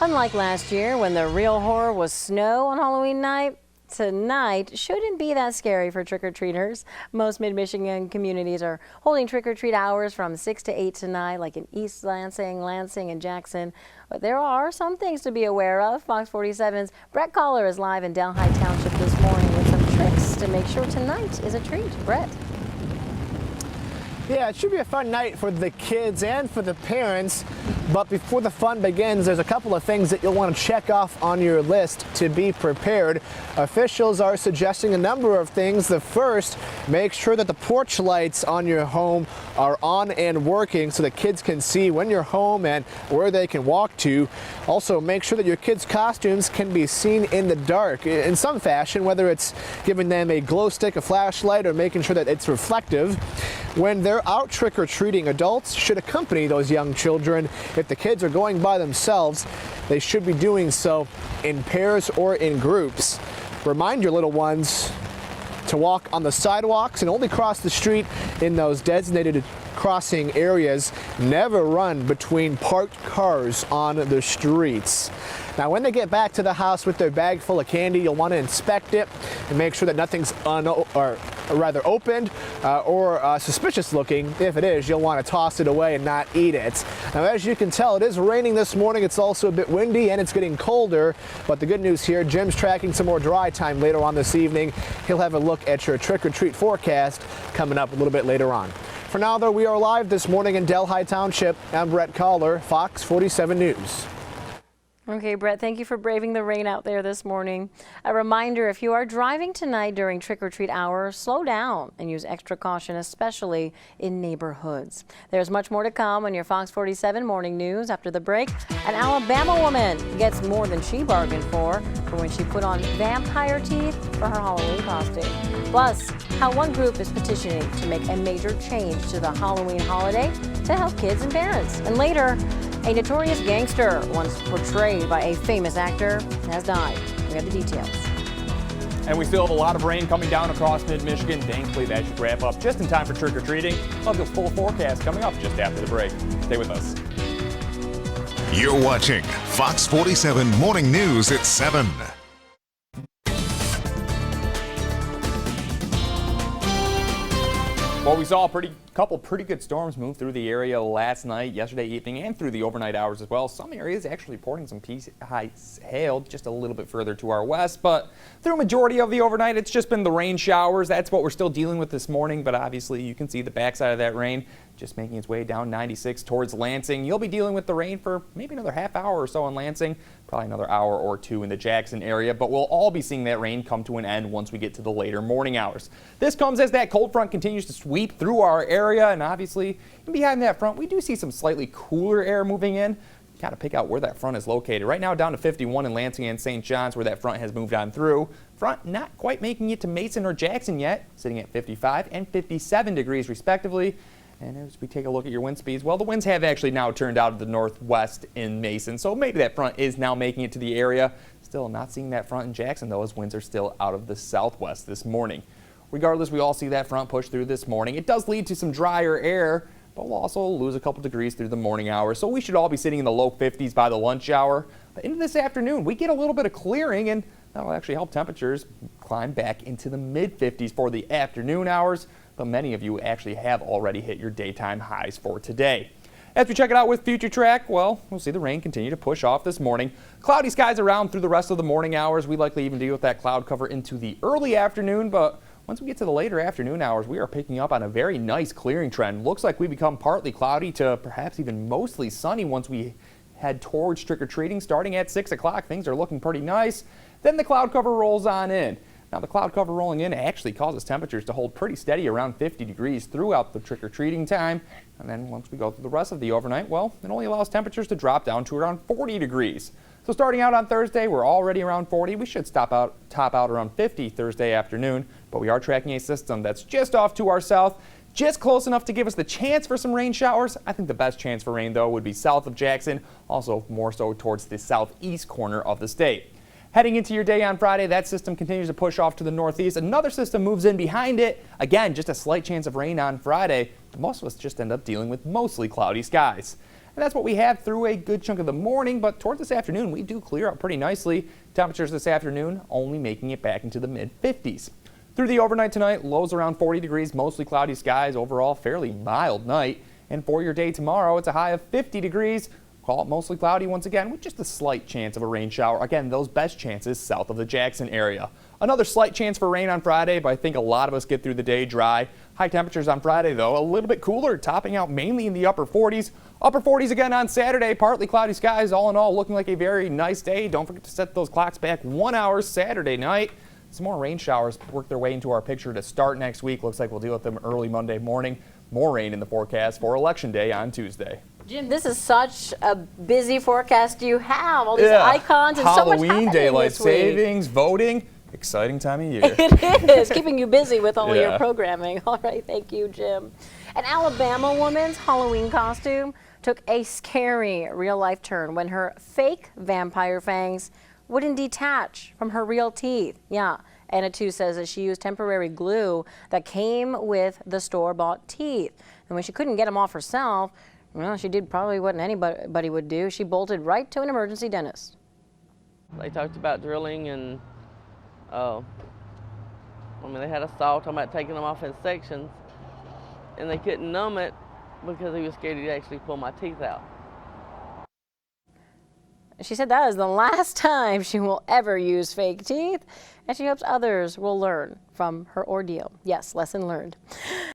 Unlike last year when the real horror was snow on Halloween night, tonight shouldn't be that scary for trick-or-treaters. Most mid-Michigan communities are holding trick-or-treat hours from 6 to 8 tonight, like in East Lansing, Lansing, and Jackson. But there are some things to be aware of. Fox 47's Brett Caller is live in Delhi Township this morning with some tricks to make sure tonight is a treat. Brett. Yeah, it should be a fun night for the kids and for the parents. But before the fun begins, there's a couple of things that you'll want to check off on your list to be prepared. Officials are suggesting a number of things. The first, make sure that the porch lights on your home are on and working so that kids can see when you're home and where they can walk to. Also, make sure that your kids' costumes can be seen in the dark in some fashion, whether it's giving them a glow stick, a flashlight, or making sure that it's reflective. When they're out trick-or-treating, adults should accompany those young children. If the kids are going by themselves, they should be doing so in pairs or in groups. Remind your little ones to walk on the sidewalks and only cross the street in those designated crossing areas. Never run between parked cars on the streets. Now, when they get back to the house with their bag full of candy, you'll want to inspect it and make sure that nothing's opened or suspicious looking. If it is, you'll want to toss it away and not eat it. Now, as you can tell, it is raining this morning. It's also a bit windy and it's getting colder. But the good news here, Jim's tracking some more dry time later on this evening. He'll have a look at your trick-or-treat forecast coming up a little bit later on. For now, though, we are live this morning in Delhi Township. I'm Brett Caller, Fox 47 News. Okay, Brett, thank you for braving the rain out there this morning. A reminder, if you are driving tonight during trick-or-treat hour, slow down and use extra caution, especially in neighborhoods. There's much more to come on your Fox 47 Morning News. After the break, an Alabama woman gets more than she bargained for when she put on vampire teeth for her Halloween costume. Plus, how one group is petitioning to make a major change to the Halloween holiday to help kids and parents. And later, a notorious gangster, once portrayed by a famous actor, has died. We have the details. And we still have a lot of rain coming down across mid-Michigan. Thankfully, that should wrap up just in time for trick-or-treating. We'll have the full forecast coming up just after the break. Stay with us. You're watching Fox 47 Morning News at 7. Well, we saw a couple pretty good storms move through the area last night, yesterday evening, and through the overnight hours as well. Some areas actually reporting some high hail just a little bit further to our west, but through a majority of the overnight, it's just been the rain showers. That's what we're still dealing with this morning, but obviously you can see the backside of that rain just making its way down 96 towards Lansing. You'll be dealing with the rain for maybe another half hour or so in Lansing, probably another hour or two in the Jackson area, but we'll all be seeing that rain come to an end once we get to the later morning hours. This comes as that cold front continues to sweep through our area, and obviously behind that front, we do see some slightly cooler air moving in. Got to pick out where that front is located. Right now down to 51 in Lansing and St. John's where that front has moved on through. Front not quite making it to Mason or Jackson yet, sitting at 55 and 57 degrees respectively. And as we take a look at your wind speeds, well, the winds have actually now turned out of the northwest in Mason, so maybe that front is now making it to the area. Still not seeing that front in Jackson, though, as winds are still out of the southwest this morning. Regardless, we all see that front push through this morning. It does lead to some drier air, but we'll also lose a couple degrees through the morning hours, so we should all be sitting in the low 50s by the lunch hour. But into this afternoon, we get a little bit of clearing, and that'll actually help temperatures climb back into the mid-50s for the afternoon hours. But many of you actually have already hit your daytime highs for today. As we check it out with Future Track, well, we'll see the rain continue to push off this morning. Cloudy skies around through the rest of the morning hours. We likely even deal with that cloud cover into the early afternoon, but once we get to the later afternoon hours, we are picking up on a very nice clearing trend. Looks like we become partly cloudy to perhaps even mostly sunny once we head towards trick-or-treating. Starting at 6 o'clock, things are looking pretty nice. Then the cloud cover rolls on in. Now, the cloud cover rolling in actually causes temperatures to hold pretty steady around 50 degrees throughout the trick-or-treating time. And then once we go through the rest of the overnight, well, it only allows temperatures to drop down to around 40 degrees. So starting out on Thursday, we're already around 40. We should top out around 50 Thursday afternoon. But we are tracking a system that's just off to our south, just close enough to give us the chance for some rain showers. I think the best chance for rain, though, would be south of Jackson, also more so towards the southeast corner of the state. Heading into your day on Friday, that system continues to push off to the northeast. Another system moves in behind it. Again, just a slight chance of rain on Friday. Most of us just end up dealing with mostly cloudy skies. And that's what we have through a good chunk of the morning, but towards this afternoon, we do clear up pretty nicely. Temperatures this afternoon only making it back into the mid-50s. Through the overnight tonight, lows around 40 degrees, mostly cloudy skies, overall fairly mild night. And for your day tomorrow, it's a high of 50 degrees. Call it mostly cloudy once again with just a slight chance of a rain shower. Again, those best chances south of the Jackson area. Another slight chance for rain on Friday, but I think a lot of us get through the day dry. High temperatures on Friday, though, a little bit cooler, topping out mainly in the upper 40s. Upper 40s again on Saturday, partly cloudy skies. All in all, looking like a very nice day. Don't forget to set those clocks back 1 hour Saturday night. Some more rain showers work their way into our picture to start next week. Looks like we'll deal with them early Monday morning. More rain in the forecast for Election Day on Tuesday. Jim, this is such a busy forecast you have. All these icons and Halloween, so much happening daylight this week. savings, voting. Exciting time of year. It is, keeping you busy with all Yeah. your programming. All right, thank you, Jim. An Alabama woman's Halloween costume took a scary real-life turn when her fake vampire fangs wouldn't detach from her real teeth. Yeah, Anna, too, says that she used temporary glue that came with the store-bought teeth. And when she couldn't get them off herself, well, she did probably what anybody would do. She bolted right to an emergency dentist. They talked about drilling and, they had a saw talking about taking them off in sections, and they couldn't numb it because he was scared he'd actually pull my teeth out. She said that is the last time she will ever use fake teeth, and she hopes others will learn from her ordeal. Yes, lesson learned.